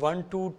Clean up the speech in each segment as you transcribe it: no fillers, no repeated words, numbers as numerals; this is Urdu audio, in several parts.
1 to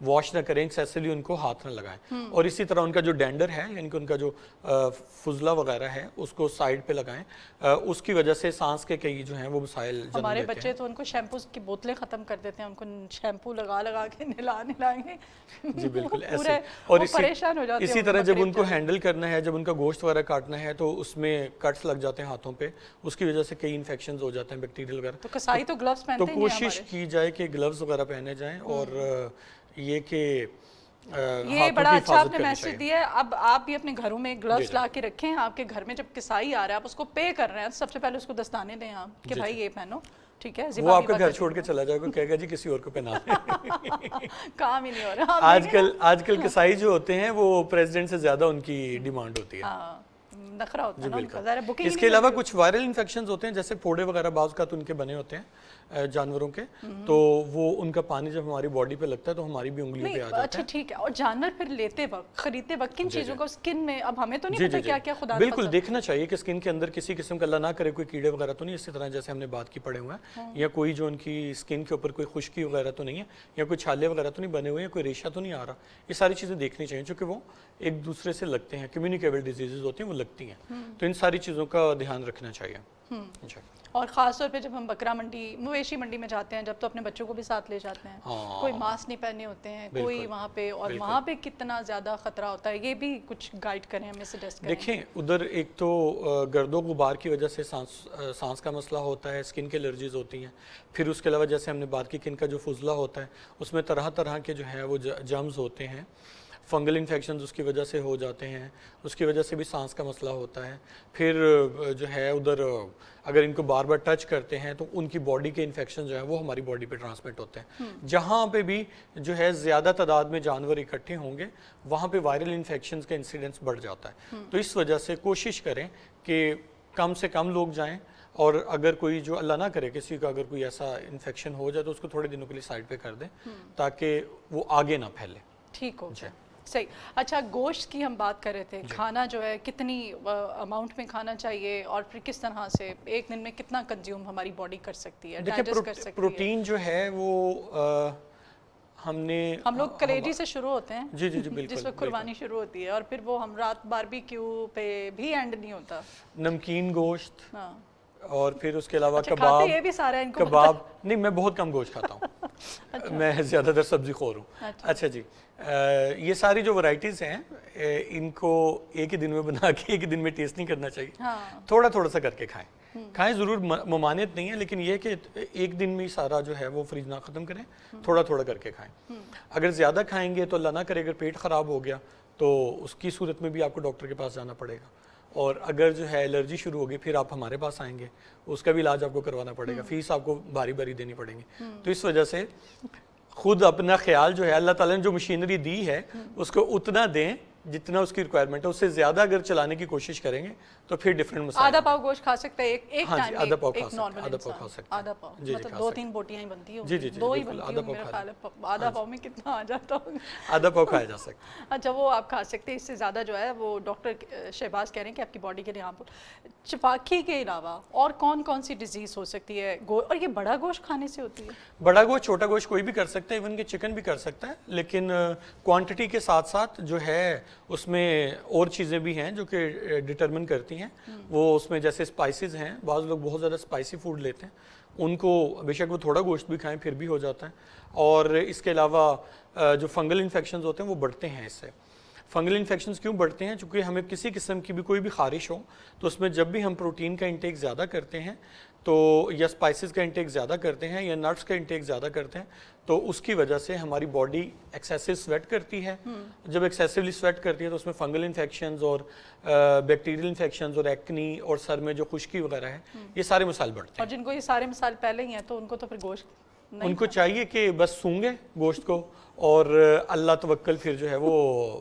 واش نہ کریں, ایکسیسولی ان کو ہاتھ نہ لگائیں, اور اسی طرح ان کا جو ڈینڈر ہے یعنی کہ ان کا جو فضلہ وغیرہ ہے اس کو سائڈ پہ لگائیں. اس کی وجہ سے سانس کے کئی جو ہیں وہ مسائل جنم ہمارے لیتے بچے تو ان کو شیمپو کی بوتلیں ختم کر دیتے ہیں, ان کو شیمپو لگا کے نلائیں گے. جی بالکل ایسے. پورے اور پریشان ہو جاتے ہیں. اسی طرح جب ان کو ہینڈل کرنا ہے, جب ان کا گوشت وغیرہ کاٹنا ہے تو اس میں کٹس لگ جاتے ہیں ہاتھوں پہ, اس کی وجہ سے کئی انفیکشنز ہو جاتے ہیں بیکٹیریل وغیرہ. تو کسائی تو گلوز تو پہنتے ہیں کوشش کی جائے کہ گلوز وغیرہ پہنے جائیں, اور یہ کہ یہ بڑا اچھا آپ نے میسج دیا ہے. اب آپ بھی اپنے گھروں میں گلوز لا کے رکھیں. آپ کے گھر میں جب کسائی آ رہا ہے آپ اس کو پے کر رہے ہیں, سب سے پہلے اس کو دستانے دیں آپ کہ بھائی یہ پہنو, ٹھیک ہے. وہ آپ کا گھر چھوڑ کے چلا جائے گا, کہے گا جی کسی اور کو پہنا دیں. کام ہی نہیں ہو رہا. آج کل کسائی جو ہوتے ہیں وہ پریزیڈنٹ سے زیادہ ان کی ڈیمانڈ ہوتی ہے. نخرا ہوتا ہے نا ان کا, ظاہر ہے بکنگ. اس کے علاوہ کچھ وائرل انفیکشنز ہوتے ہیں, جیسے پھوڑے وغیرہ بعض اوقات ان کے بنے ہوتے ہیں جانوروں کے, تو وہ ان کا پانی جب ہماری باڈی پہ لگتا ہے تو ہماری بھی انگلیوں پہ آ جاتا ہے. اچھا ٹھیک ہے. اور جانور پھر لیتے وقت, خریدتے وقت کن چیزوں کو اسکن میں, اب ہمیں تو نہیں پتا کیا کیا خدا بالکل دیکھنا چاہیے کہ اسکن کے اندر کسی قسم کا اللہ نہ کرے کوئی کیڑے وغیرہ تو نہیں, اسی طرح جیسے ہم نے بات کی پڑے ہوئے ہیں, یا کوئی جو ان کی اسکن کے اوپر کوئی خشکی وغیرہ تو نہیں ہے, یا کوئی چھالے وغیرہ تو نہیں بنے ہوئے ہیں, کوئی ریشہ تو نہیں آ رہا. یہ ساری چیزیں دیکھنی چاہیے چونکہ وہ ایک دوسرے سے لگتے ہیں, کمیونیکیبل ڈیزیزز ہوتی ہیں وہ لگتی ہیں, تو ان ساری چیزوں کا دھیان رکھنا چاہیے. اور خاص طور پہ جب ہم بکرا منڈی, مویشی منڈی میں جاتے ہیں, جب تو اپنے بچوں کو بھی ساتھ لے جاتے ہیں, کوئی ماسک نہیں پہنے ہوتے ہیں کوئی وہاں پہ, اور وہاں پہ کتنا زیادہ خطرہ ہوتا ہے, یہ بھی کچھ گائیڈ کریں, ہمیں سجیسٹ کریں. دیکھیں ادھر ایک تو گرد و غبار کی وجہ سے سانس کا مسئلہ ہوتا ہے, اسکن کے الرجیز ہوتی ہیں, پھر اس کے علاوہ جیسے ہم نے بات کی کہ ان کا جو فضلہ ہوتا ہے اس میں طرح طرح کے جو ہیں وہ جرمز ہوتے ہیں, فنگل انفیکشنز اس کی وجہ سے ہو جاتے ہیں, اس کی وجہ سے بھی سانس کا مسئلہ ہوتا ہے. پھر جو ہے ادھر اگر ان کو بار بار ٹچ کرتے ہیں تو ان کی باڈی کے انفیکشن جو ہیں وہ ہماری باڈی پہ ٹرانسمٹ ہوتے ہیں. جہاں پہ بھی جو ہے زیادہ تعداد میں جانور اکٹھے ہوں گے وہاں پہ وائرل انفیکشنز کا انسیڈنس بڑھ جاتا ہے. تو اس وجہ سے کوشش کریں کہ کم سے کم لوگ جائیں, اور اگر کوئی جو اللہ نہ کرے کسی کا اگر کوئی ایسا انفیکشن ہو جائے تو اس کو تھوڑے دنوں کے لیے سائڈ پہ کر دیں تاکہ وہ آگے نہ پھیلے. ٹھیک ہو جائے. صحیح. اچھا گوشت کی ہم بات کر رہے تھے, کھانا جو ہے کتنی اماؤنٹ میں کھانا چاہیے, اور پھر کس طرح سے ایک دن میں کتنا کنزیوم ہماری باڈی کر سکتی ہے, ڈائجسٹ کر سکتی ہے. پروٹین جو ہے وہ ہم لوگ کلیجی سے شروع ہوتے ہیں, جی جی جی بالکل, جس وقت قربانی شروع ہوتی ہے, اور پھر وہ ہم رات باربیکیو پہ بھی اینڈ نہیں ہوتا. نمکین گوشت, اور پھر اس کے علاوہ کباب. نہیں میں بہت کم گوشت کھاتا ہوں, میں زیادہ تر سبزی خور ہوں. اچھا جی, یہ ساری جو ورائٹیز ہیں ان کو ایک ہی دن میں بنا کے ایک ہی دن میں ٹیسٹ نہیں کرنا چاہیے, تھوڑا تھوڑا سا کر کے کھائیں ضرور, ممانعت نہیں ہے, لیکن یہ کہ ایک دن میں ہی سارا جو ہے وہ فریج نہ ختم کریں, تھوڑا تھوڑا کر کے کھائیں. اگر زیادہ کھائیں گے تو اللہ نہ کرے اگر پیٹ خراب ہو گیا تو اس کی صورت میں بھی آپ کو ڈاکٹر کے پاس جانا پڑے گا, اور اگر جو ہے الرجی شروع ہوگی پھر آپ ہمارے پاس آئیں گے, اس کا بھی علاج آپ کو کروانا پڑے گا, فیس آپ کو بھاری بھاری دینی پڑیں گی. تو اس وجہ سے خود اپنا خیال جو ہے اللہ تعالیٰ نے جو مشینری دی ہے اس کو اتنا دیں جتنا اس کی ریکوائرمنٹ ہے, اس سے زیادہ اگر چلانے کی کوشش کریں گے تو پھر ڈیفرنٹ مسائل. آدھا پاؤ گوشت کھا سکتے ہیں ایک ٹائم, آدھا پاؤ کھا سکتے ہیں, آدھا پاؤ مطلب 2-3 بوٹیاں ہی بنتی ہوں, جی جی دو ہی بنتی ہوں میرا خیال ہے, آدھا پاؤ میں کتنا آ جاتا ہوگا. آدھا پاؤ کھایا جا سکتا ہے. اچھا وہ آپ کھا سکتے ہیں, اس سے زیادہ جو ہے وہ ڈاکٹر شہباز کہہ رہے ہیں کہ آپ کی باڈی کے لیے آپ چپاکی کے علاوہ اور کون کون سی ڈیزیز ہو سکتی ہے, اور یہ بڑا گوشت کھانے سے ہوتی ہے؟ بڑا گوشت چھوٹا گوشت کوئی بھی کر سکتا ہے, ایون کہ چکن بھی کر سکتا ہے, لیکن کوانٹٹی کے ساتھ ساتھ جو ہے اس میں اور چیزیں بھی ہیں جو کہ ڈٹرمن کرتی ہیں. وہ اس میں جیسے اسپائسیز ہیں, بعض لوگ بہت زیادہ اسپائسی فوڈ لیتے ہیں, ان کو بے شک وہ تھوڑا گوشت بھی کھائیں پھر بھی ہو جاتا ہے. اور اس کے علاوہ جو فنگل انفیکشنز ہوتے ہیں وہ بڑھتے ہیں اس سے. فنگل انفیکشنز کیوں بڑھتے ہیں؟ چونکہ ہمیں کسی قسم کی بھی کوئی بھی خارش ہو تو اس میں جب بھی ہم پروٹین کا انٹیک زیادہ کرتے ہیں تو یا اسپائسیز کا انٹیک زیادہ کرتے ہیں یا نٹس کا انٹیک زیادہ کرتے ہیں تو اس کی وجہ سے ہماری باڈی ایکسیسو سویٹ کرتی ہے. جب ایکسیسولی سویٹ کرتی ہے تو اس میں فنگل انفیکشنز اور بیکٹیریل انفیکشنز اور ایکنی اور سر میں جو خشکی وغیرہ ہے یہ سارے مسائل بڑھتے ہیں. اور جن کو یہ سارے مسائل پہلے ہی ہیں تو ان کو تو پھر گوشت ان کو چاہیے کہ بس سونگے گوشت کو اور اللہ توکل پھر جو ہے وہ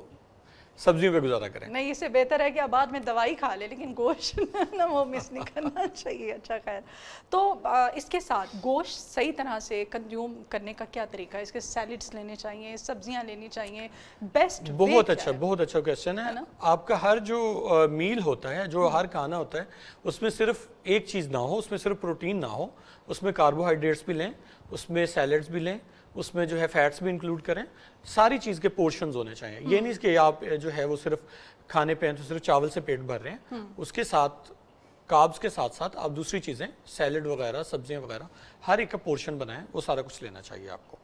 سبزیوں پہ گزارا کریں. نہیں, اس سے بہتر ہے کہ آپ بعد میں دوائی کھا لیں لیکن گوشت نہ وہ مس نہیں کرنا چاہیے. اچھا خیر, تو اس کے ساتھ گوشت صحیح طرح سے کنزیوم کرنے کا کیا طریقہ ہے؟ اس کے سیلڈز لینے چاہیے, سبزیاں لینی چاہیے, بیسٹ بہت اچھا کویسچن ہے. آپ کا ہر جو میل ہوتا ہے, جو ہر کھانا ہوتا ہے, اس میں صرف ایک چیز نہ ہو, اس میں صرف پروٹین نہ ہو, اس میں کاربوہائیڈریٹس بھی لیں, اس میں سیلڈز بھی لیں, اس میں جو ہے فیٹس بھی انکلوڈ کریں, ساری چیز کے پورشنز ہونے چاہیے. یہ نہیں کہ آپ جو ہے وہ صرف کھانے پہ ہیں تو صرف چاول سے پیٹ بھر رہے ہیں, اس کے ساتھ کاربز کے ساتھ ساتھ آپ دوسری چیزیں سیلڈ وغیرہ, سبزیاں وغیرہ, ہر ایک کا پورشن بنائیں, وہ سارا کچھ لینا چاہیے آپ کو.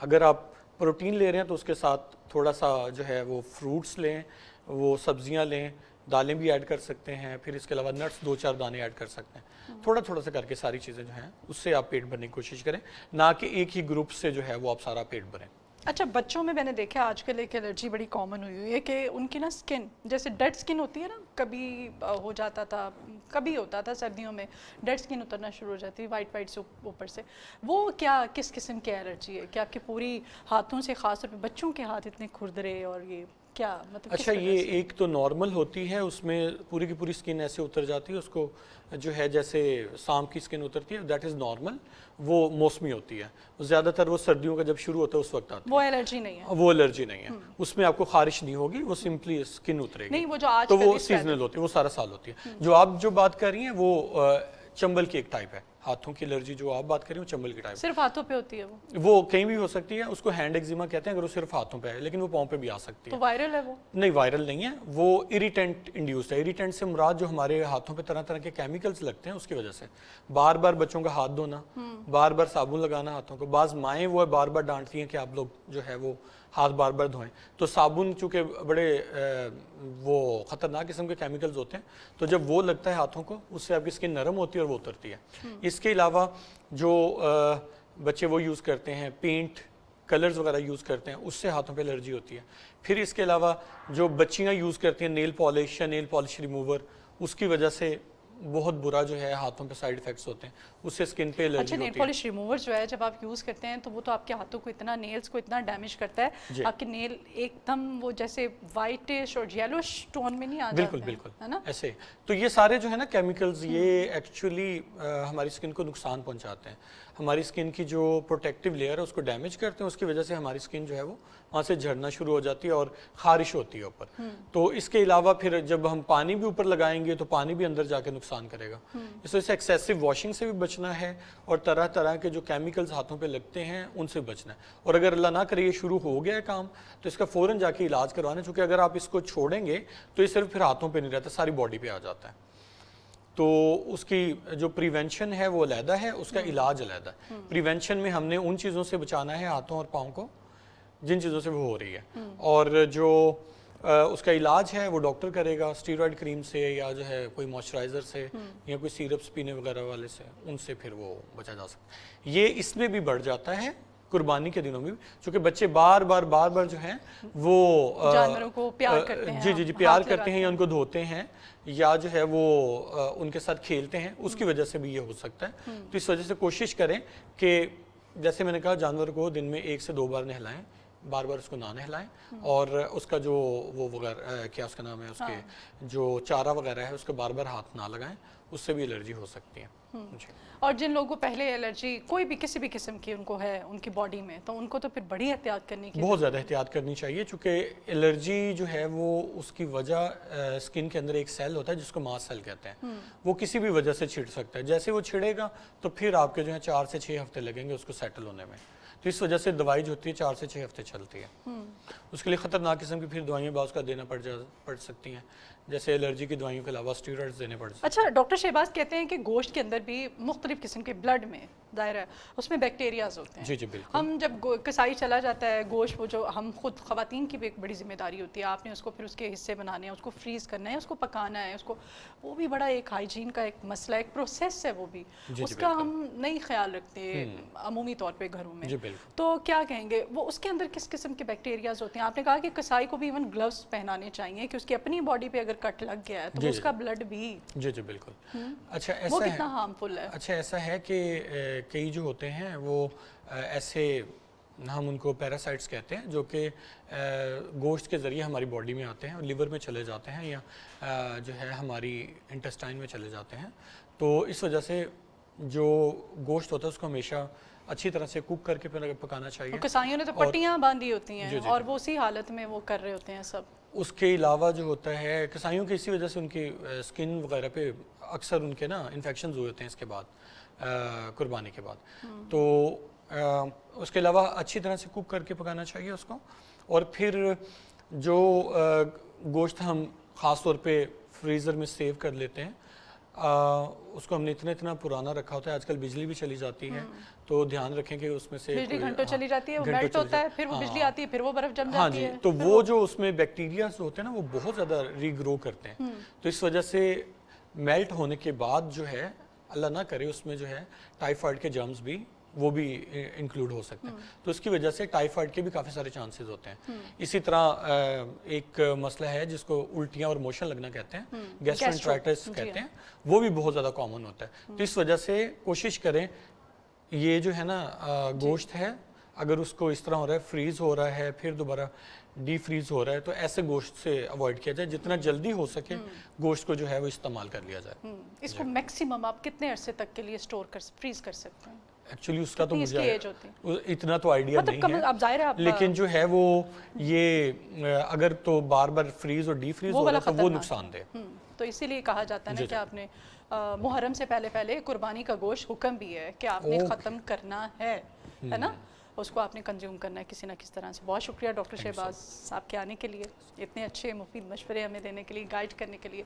اگر آپ پروٹین لے رہے ہیں تو اس کے ساتھ تھوڑا سا جو ہے وہ فروٹس لیں, وہ سبزیاں لیں, دالیں بھی ایڈ کر سکتے ہیں, پھر اس کے علاوہ نٹس 2-4 دانے ایڈ کر سکتے ہیں. تھوڑا تھوڑا سا کر کے ساری چیزیں جو ہیں اس سے آپ پیٹ بھرنے کی کوشش کریں, نہ کہ ایک ہی گروپ سے جو ہے وہ آپ سارا پیٹ بھریں. اچھا, بچوں میں نے دیکھا آج کل ایک الرجی بڑی کامن ہوئی ہے کہ ان کی نا سکن جیسے ڈیڈ سکن ہوتی ہے نا, کبھی ہو جاتا تھا, کبھی ہوتا تھا سردیوں میں ڈیڈ سکن اترنا شروع ہو جاتی ہے وائٹ سے اوپر سے. وہ کیا کس قسم کی الرجی ہے؟ کیا آپ کے پوری ہاتھوں سے, خاص طور پہ بچوں کے ہاتھ اتنے کھردرے, اور یہ کیا مطلب؟ اچھا, یہ ایک تو نارمل ہوتی ہے, اس میں پوری کی پوری سکن ایسے اتر جاتی ہے, اس کو جو ہے جیسے سانپ کی سکن اترتی ہے, دیٹ از نارمل. وہ موسمی ہوتی ہے, زیادہ تر وہ سردیوں کا جب شروع ہوتا ہے اس وقت آتی ہے. وہ الرجی نہیں ہے؟ وہ الرجی نہیں ہے, اس میں آپ کو خارش نہیں ہوگی, وہ سمپلی سکن اترے گی. نہیں, وہ جو آج تو وہ سیزنل ہوتی ہے, وہ سارا سال ہوتی ہے. جو آپ جو بات کر رہی ہیں وہ چمبل کی ایک ٹائپ ہے. ہاتھوں کی الرجی جو آپ بات کر رہی ہیں وہ چمبل کی ٹائپ ہے. صرف ہاتھوں پہ ہوتی ہے وہ کہیں بھی ہو سکتی ہے, اس کو ہینڈ ایگزیما کہتے ہیں اگر وہ صرف ہاتھوں پہ ہے, لیکن وہ پاؤں پہ بھی آ سکتی ہے. تو وائرل ہے وہ؟ نہیں, وائرل نہیں ہے, وہ اریٹینٹ انڈیوسڈ ہے. اریٹینٹ سے مراد جو ہمارے ہاتھوں پہ طرح طرح کے کیمیکلز لگتے ہیں اس کی وجہ سے. بار بار بچوں کا ہاتھ دھونا, بار بار صابن لگانا ہاتھوں کو. بعض مائیں وہ بار بار ڈانٹتی ہیں کہ آپ لوگ جو ہے وہ ہاتھ بار بار دھوئیں, تو صابن چونکہ بڑے وہ خطرناک قسم کے کیمیکلز ہوتے ہیں, تو جب وہ لگتا ہے ہاتھوں کو, اس سے آپ کی سکن نرم ہوتی ہے اور وہ اترتی ہے. اس کے علاوہ جو بچے وہ یوز کرتے ہیں, پینٹ کلرز وغیرہ یوز کرتے ہیں, اس سے ہاتھوں پہ الرجی ہوتی ہے. پھر اس کے علاوہ جو بچیاں یوز کرتی ہیں نیل پالش یا نیل پالش ریموور, اس کی وجہ سے بہت برا جو ہے ہاتھوں پہ سائیڈ ایفیکٹس ہوتے ہیں, اس سے سکن پہ الرجی ہوتی ہے. اچھا, نیل پالش ریموور جو ہے جب آپ یوز کرتے ہیں تو وہ تو آپ کے ہاتھوں کو اتنا, نیلز کو اتنا ڈیمیج کرتا ہے, آپ کے نیل ایک دم وہ جیسے وائٹش اور یلوش ٹون میں نہیں آ جاتے ہیں. بالکل ہے نا, ایسے. تو یہ سارے جو ہے نا کیمیکلز, یہ ایکچولی ہماری سکن کو نقصان پہنچاتے ہیں. ہماری سکن کی جو پروٹیکٹیو لیئر ہے اس کو ڈیمیج کرتے ہیں, اس کی وجہ سے ہماری سکن جو ہے وہ وہاں سے جھڑنا شروع ہو جاتی ہے اور خارش ہوتی ہے اوپر. تو اس کے علاوہ پھر جب ہم پانی بھی اوپر لگائیں گے تو پانی بھی اندر جا کے نقصان کرے گا. اس وجہ سے ایکسیسو واشنگ سے بھی بچنا ہے, اور طرح طرح کے جو کیمیکلز ہاتھوں پہ لگتے ہیں ان سے بچنا ہے. اور اگر اللہ نہ کرے یہ شروع ہو گیا ہے کام, تو اس کا فوراً جا کے علاج کروانا, چونکہ اگر آپ اس کو چھوڑیں گے تو یہ صرف پھر ہاتھوں پہ نہیں رہتا, ساری باڈی پہ آ جاتا ہے. تو اس کی جو پریونشن ہے وہ علیحدہ ہے, اس کا علاج علیحدہ ہے. پریونشن میں ہم نے ان چیزوں سے بچانا ہے ہاتھوں اور پاؤں کو جن چیزوں سے وہ ہو رہی ہے, اور جو اس کا علاج ہے وہ ڈاکٹر کرے گا, اسٹیرائڈ کریم سے یا جو ہے کوئی موئسچرائزر سے یا کوئی سیرپس پینے وغیرہ والے سے, ان سے پھر وہ بچا جا سکتا ہے. یہ اس میں بھی بڑھ جاتا ہے قربانی کے دنوں میں بھی, چونکہ بچے بار بار جو ہیں وہ جانوروں کو پیار کرتے ہیں, جی پیار کرتے ہیں, یا ان کو دھوتے ہیں, یا جو ہے وہ ان کے ساتھ کھیلتے ہیں, اس کی وجہ سے بھی یہ ہو سکتا ہے. تو اس وجہ سے کوشش کریں کہ جیسے میں نے کہا جانور کو دن میں 1 سے 2 بار نہلائیں, بار بار اس کو نہ نہلائیں, اور اس کا جو وہ وغیرہ کیا اس کا نام ہے, اس کے جو چارہ وغیرہ ہے اس کو بار بار ہاتھ نہ لگائیں, اس سے بھی الرجی ہو سکتی ہے. اور جن لوگوں کو پہلے الرجی کوئی بھی کسی بھی قسم کی ان کو ہے ان کی باڈی میں, تو ان کو تو پھر بڑی احتیاط کرنی کی, بہت زیادہ احتیاط کرنی چاہیے, چونکہ الرجی جو ہے وہ اس کی وجہ سکن کے اندر ایک سیل ہوتا ہے جس کو ماسٹ سیل کہتے ہیں, وہ کسی بھی وجہ سے چھڑ سکتا ہے. جیسے وہ چھڑے گا تو پھر آپ کے جو ہے 4 سے 6 ہفتے لگیں گے اس کو سیٹل ہونے میں. تو اس وجہ سے دوائی جو ہوتی ہے 4 سے 6 ہفتے چلتی ہے. اس کے لیے خطرناک قسم کی پھر دوائیاں بعض کا دینا پڑ سکتی ہیں, جیسے الرجی کی دوائیوں کے علاوہ اسٹیرائڈز دینے پڑ سکتے ہیں. اچھا, ڈاکٹر شہباز کہتے ہیں کہ گوشت کے اندر بھی مختلف قسم کے بلڈ میں ظاہر ہے اس میں بیکٹیریاز ہوتے ہیں. جی بالکل. ہم جب کسائی چلا جاتا ہے گوشت, وہ جو ہم خود خواتین کی بھی ایک بڑی ذمہ داری ہوتی ہے, آپ نے اس کو پھر اس کے حصے بنانے ہیں, اس کو فریز کرنا ہے, اس کو پکانا ہے, اس کو, وہ بھی بڑا ایک ہائیجین کا ایک مسئلہ, ایک پروسیس ہے, وہ بھی اس کا ہم نہیں خیال رکھتے عمومی طور پہ گھروں میں. تو کیا کہیں گے, وہ اس کے اندر کس قسم کے بیکٹیریاز ہوتے ہیں؟ آپ نے کہا کہ کسائی کو بھی ایون گلوز پہنانے چاہیے کہ اس کی اپنی باڈی پہ اگر کٹ لگ گیا ہے تو اس کا بلڈ بھی. جی بالکل. اچھا ایسا وہ کتنا ہارمفل ہے؟ اچھا ایسا ہے کہ کئی جو ہوتے ہیں وہ ایسے, ہم ان کو پیراسائٹس کہتے ہیں, جو کہ گوشت کے ذریعے ہماری باڈی میں آتے ہیں اور لیور میں چلے جاتے ہیں, یا جو ہے ہماری انٹسٹائن میں چلے جاتے ہیں. تو اس وجہ سے جو گوشت ہوتا ہے اس کو ہمیشہ اچھی طرح سے کوک کر کے پکانا چاہیے. کسائیوں نے تو پٹیاں باندھی ہوتی ہیں اور وہ اسی حالت میں وہ کر رہے ہوتے ہیں سب. اس کے علاوہ جو ہوتا ہے کسائیوں کی اسی وجہ سے ان کی سکن وغیرہ پہ اکثر ان کے نا انفیکشنز ہوئے ہوتے ہیں اس کے بعد, قربانی کے بعد. تو اس کے علاوہ اچھی طرح سے کوک کر کے پکانا چاہیے اس کو. اور پھر جو گوشت ہم خاص طور پہ فریزر میں سیو کر لیتے ہیں, اس کو ہم نے اتنا پرانا رکھا ہوتا ہے, آج کل بجلی بھی چلی جاتی ہے, تو دھیان رکھیں کہ اس میں سے بجلی گھنٹوں چلی جاتی ہے, وہ میلٹ ہوتا ہے, پھر وہ بجلی آتی ہے, پھر وہ برف جم ہاں جاتی جی, ہے. تو وہ جو اس میں بیکٹیریاز ہوتے ہیں نا وہ بہت زیادہ ری گرو کرتے ہیں, تو اس وجہ سے میلٹ ہونے کے بعد جو ہے اللہ نہ کرے اس میں جو ہے ٹائیفائڈ کے جرمز بھی وہ بھی انکلوڈ ہو سکتے ہیں, تو اس کی وجہ سے ٹائیفائڈ کے بھی کافی سارے چانسز ہوتے ہیں. اسی طرح ایک مسئلہ ہے جس کو الٹیاں اور موشن لگنا کہتے ہیں, گیسٹرنٹرائٹس کہتے ہیں, وہ بھی بہت زیادہ کامن ہوتا ہے. تو اس وجہ سے کوشش کریں یہ جو ہے نا گوشت ہے, اگر اس کو اس طرح ہو رہا ہے فریز ہو رہا ہے پھر دوبارہ ڈی فریز ہو رہا ہے, تو ایسے گوشت سے اوائڈ کیا جائے, جتنا جلدی ہو سکے گوشت کو جو ہے وہ استعمال کر لیا جائے. اس کو میکسیمم آپ کتنے عرصے تک کے لیے فریز کر سکتے ہیں؟ ایکچولی اس کا تو اس کی مجھے ایج ہوتی ہے اتنا تو آئیڈیا نہیں ہے, اب ظاہر ہے لیکن جو ہے وہ یہ اگر تو بار بار فریز اور ڈی فریز ہو رہا ہے تو وہ نقصان دہ. تو اسی لیے کہا جاتا ہے نا کہ آپ نے محرم سے پہلے قربانی کا گوشت حکم بھی ہے کہ آپ نے ختم کرنا ہے نا, اس کو آپ نے کنزیوم کرنا ہے کسی نہ کس طرح سے. بہت شکریہ ڈاکٹر شہباز آپ کے آنے کے لیے, اتنے اچھے مفید مشورے ہمیں دینے کے لیے, گائیڈ کرنے کے لیے.